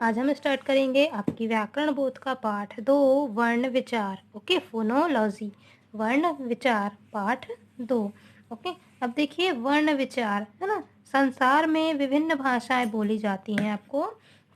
आज हम स्टार्ट करेंगे आपकी व्याकरण बोध का पाठ 2 वर्ण विचार। ओके, फोनोलॉजी वर्ण विचार पाठ 2। ओके, अब देखिए वर्ण विचार है ना। संसार में विभिन्न भाषाएं बोली जाती हैं, आपको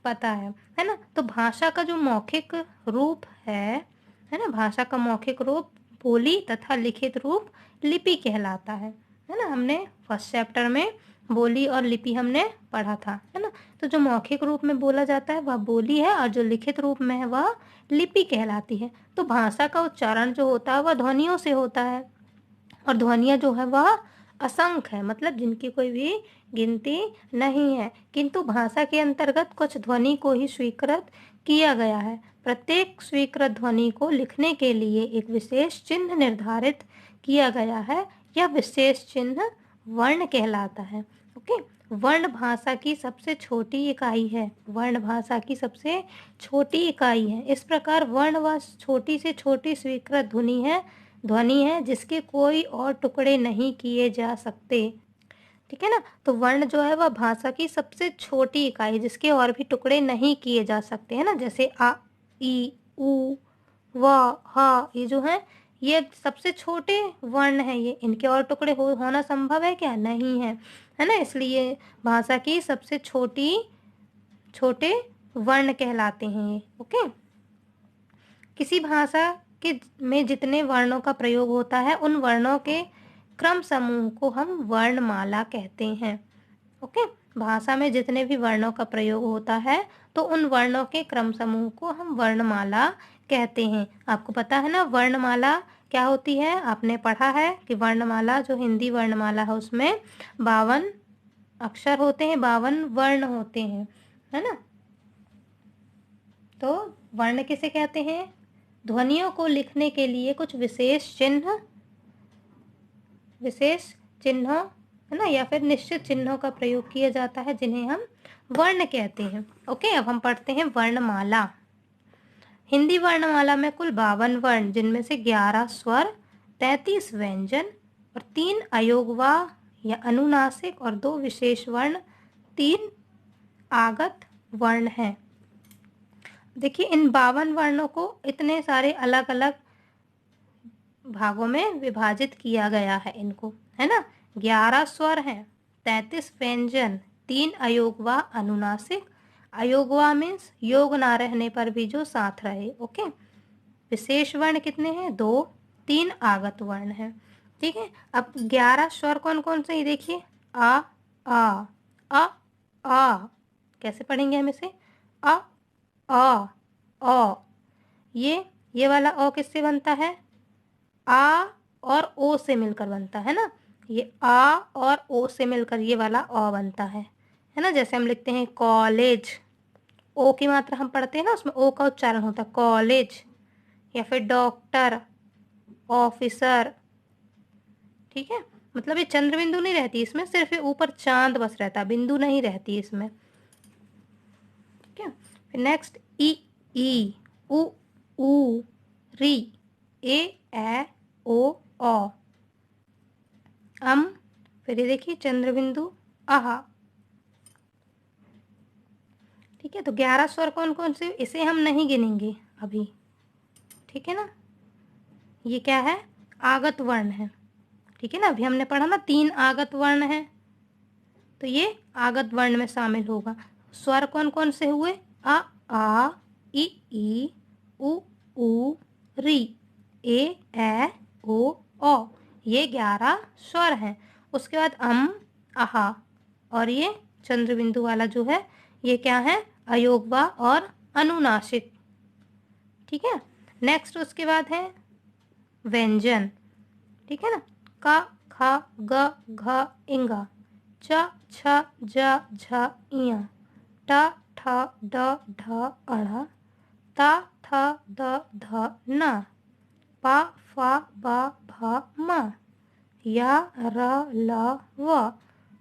पता है ना। तो भाषा का जो मौखिक रूप है ना, भाषा का मौखिक रूप बोली तथा लिखित रूप लिपि कहलाता है ना। हमने फर्स्ट चैप्टर में बोली और लिपि हमने पढ़ा था, है ना। तो जो मौखिक रूप में बोला जाता है वह बोली है और जो लिखित रूप में है वह लिपि कहलाती है। तो भाषा का उच्चारण जो होता है वह ध्वनियों से होता है और ध्वनियाँ जो है वह असंख्य है, मतलब जिनकी कोई भी गिनती नहीं है। किंतु भाषा के अंतर्गत कुछ ध्वनि को ही स्वीकृत किया गया है। प्रत्येक स्वीकृत ध्वनि को लिखने के लिए एक विशेष चिन्ह निर्धारित किया गया है। यह विशेष चिन्ह वर्ण कहलाता है। ओके, वर्ण भाषा की सबसे छोटी इकाई है। वर्ण भाषा की सबसे छोटी इकाई है। इस प्रकार वर्ण वह छोटी से छोटी स्वीकृत ध्वनि है जिसके कोई और टुकड़े नहीं किए जा सकते। ठीक है ना। तो वर्ण जो है वह भाषा की सबसे छोटी इकाई जिसके और भी टुकड़े नहीं किए जा सकते, है ना। जैसे आ, ई, उ, व, ह, ये जो है ये सबसे छोटे वर्ण हैं। ये इनके और टुकड़े होना संभव है क्या? नहीं है ना। इसलिए भाषा की सबसे छोटे वर्ण कहलाते हैं ये। ओके, किसी भाषा के में जितने वर्णों का प्रयोग होता है उन वर्णों के क्रम समूह को हम वर्णमाला कहते हैं। ओके, भाषा में जितने भी वर्णों का प्रयोग होता है तो उन वर्णों के क्रम समूह को हम वर्णमाला कहते हैं। आपको पता है ना वर्णमाला क्या होती है? आपने पढ़ा है कि वर्णमाला जो हिंदी वर्णमाला है उसमें 52 अक्षर होते हैं, 52 वर्ण होते हैं, है ना। तो वर्ण किसे कहते हैं? ध्वनियों को लिखने के लिए कुछ विशेष चिन्हों है ना या फिर निश्चित चिन्हों का प्रयोग किया जाता है जिन्हें हम वर्ण कहते हैं। ओके, अब हम पढ़ते हैं वर्णमाला। हिंदी वर्णमाला में कुल 52 वर्ण जिनमें से 11 स्वर, 33 व्यंजन और 3 अयोगवा या अनुनासिक और 2 विशेष वर्ण, 3 आगत वर्ण हैं। देखिए इन 52 वर्णों को इतने सारे अलग अलग भागों में विभाजित किया गया है इनको, है ना। 11 स्वर हैं, 33 व्यंजन, 3 अयोगवा अनुनासिक। अयोगवा मीन्स योग ना रहने पर भी जो साथ रहे। ओके, विशेष वर्ण कितने हैं? 2, 3 आगत वर्ण हैं। ठीक है, अब 11 स्वर कौन कौन से? ही देखिए आ आ आ कैसे पढ़ेंगे हम इसे? आ ये वाला अ किससे बनता है? आ और ओ से मिलकर बनता है ना। ये आ और ओ से मिलकर ये वाला अ बनता है ना। जैसे हम लिखते हैं कॉलेज, ओ की मात्रा हम पढ़ते हैं ना उसमें ओ का उच्चारण होता है कॉलेज। या फिर डॉक्टर, ऑफिसर। ठीक है, मतलब ये चंद्र बिंदु नहीं रहती इसमें, सिर्फ ये ऊपर चांद बस रहता, बिंदु नहीं रहती इसमें। ठीक है, फिर नेक्स्ट ई उ ऊ री ए ओ औ। फिर ये देखिए चंद्र बिंदु आहा। ठीक है, तो 11 स्वर कौन कौन से? इसे हम नहीं गिनेंगे अभी, ठीक है ना। ये क्या है? आगत वर्ण है। ठीक है ना, अभी हमने पढ़ा ना 3 आगत वर्ण है, तो ये आगत वर्ण में शामिल होगा। स्वर कौन कौन से हुए? आ ई उ ऊ री ए ओ औ। ये 11 स्वर हैं। उसके बाद आहा और ये चंद्र बिंदु वाला जो है ये क्या है? अयोगवा और अनुनासिक। ठीक है, नेक्स्ट उसके बाद है व्यंजन। ठीक है ना, का खा ग घ इंगा, च छ ज झ इया, ट ठ ड ढ अढ़, ता थ द ध न, पा फा बा भ म, या र ल व,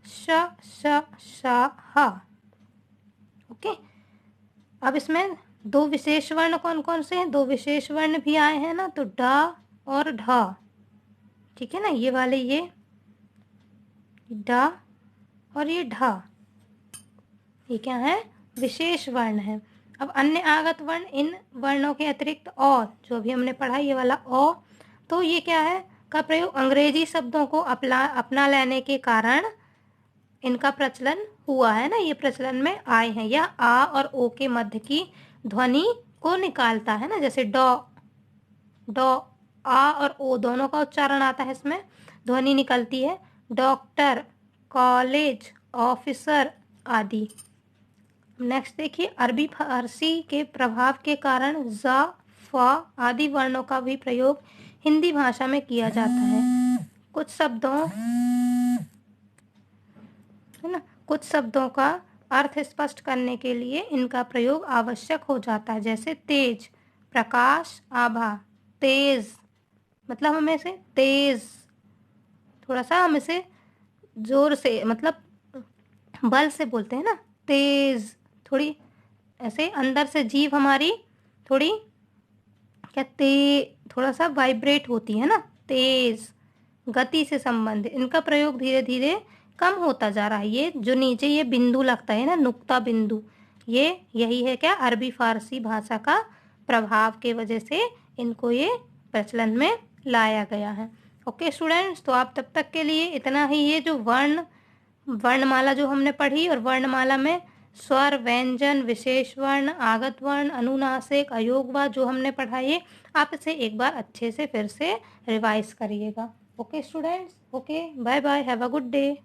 श श ह। ओके, अब इसमें 2 विशेष वर्ण कौन कौन से हैं? 2 विशेष वर्ण भी आए हैं ना, तो ड और ढ। ठीक है ना, ये वाले ये ड और ये ढ, ये क्या है? विशेष वर्ण है। अब अन्य आगत वर्ण, इन वर्णों के अतिरिक्त और, जो अभी हमने पढ़ा ये वाला ओ, तो ये क्या है का प्रयोग अंग्रेजी शब्दों को अपना लेने के कारण इनका प्रचलन हुआ है ना, ये प्रचलन में आए हैं। या आ और ओ के मध्य की ध्वनि को निकालता है ना, जैसे डॉ, डॉ, आ और ओ दोनों का उच्चारण आता है, इसमें ध्वनि निकलती है। डॉक्टर, कॉलेज, ऑफिसर आदि। नेक्स्ट देखिए, अरबी फारसी के प्रभाव के कारण ज़, फ आदि वर्णों का भी प्रयोग हिंदी भाषा में किया जाता है। कुछ शब्दों, है ना, कुछ शब्दों का अर्थ स्पष्ट करने के लिए इनका प्रयोग आवश्यक हो जाता है। जैसे तेज, प्रकाश, आभा। तेज मतलब हम इसे तेज, थोड़ा सा हम इसे जोर से मतलब बल से बोलते हैं ना, तेज, थोड़ी ऐसे अंदर से जीभ हमारी थोड़ी क्या थोड़ा सा वाइब्रेट होती है ना, तेज, गति से संबंधित। इनका प्रयोग धीरे धीरे कम होता जा रहा है। ये जो नीचे ये बिंदु लगता है ना, नुक्ता बिंदु, ये यही है क्या, अरबी फारसी भाषा का प्रभाव के वजह से इनको ये प्रचलन में लाया गया है। ओके स्टूडेंट्स, तो आप तब तक के लिए इतना ही, ये जो वर्णमाला जो हमने पढ़ी, और वर्णमाला में स्वर, व्यंजन, विशेष वर्ण, आगत वर्ण, अनुनासिक, अयोगवा जो हमने पढ़ा, ये आप इसे एक बार अच्छे से फिर से रिवाइज करिएगा। Okay students, okay, bye bye, have a good day.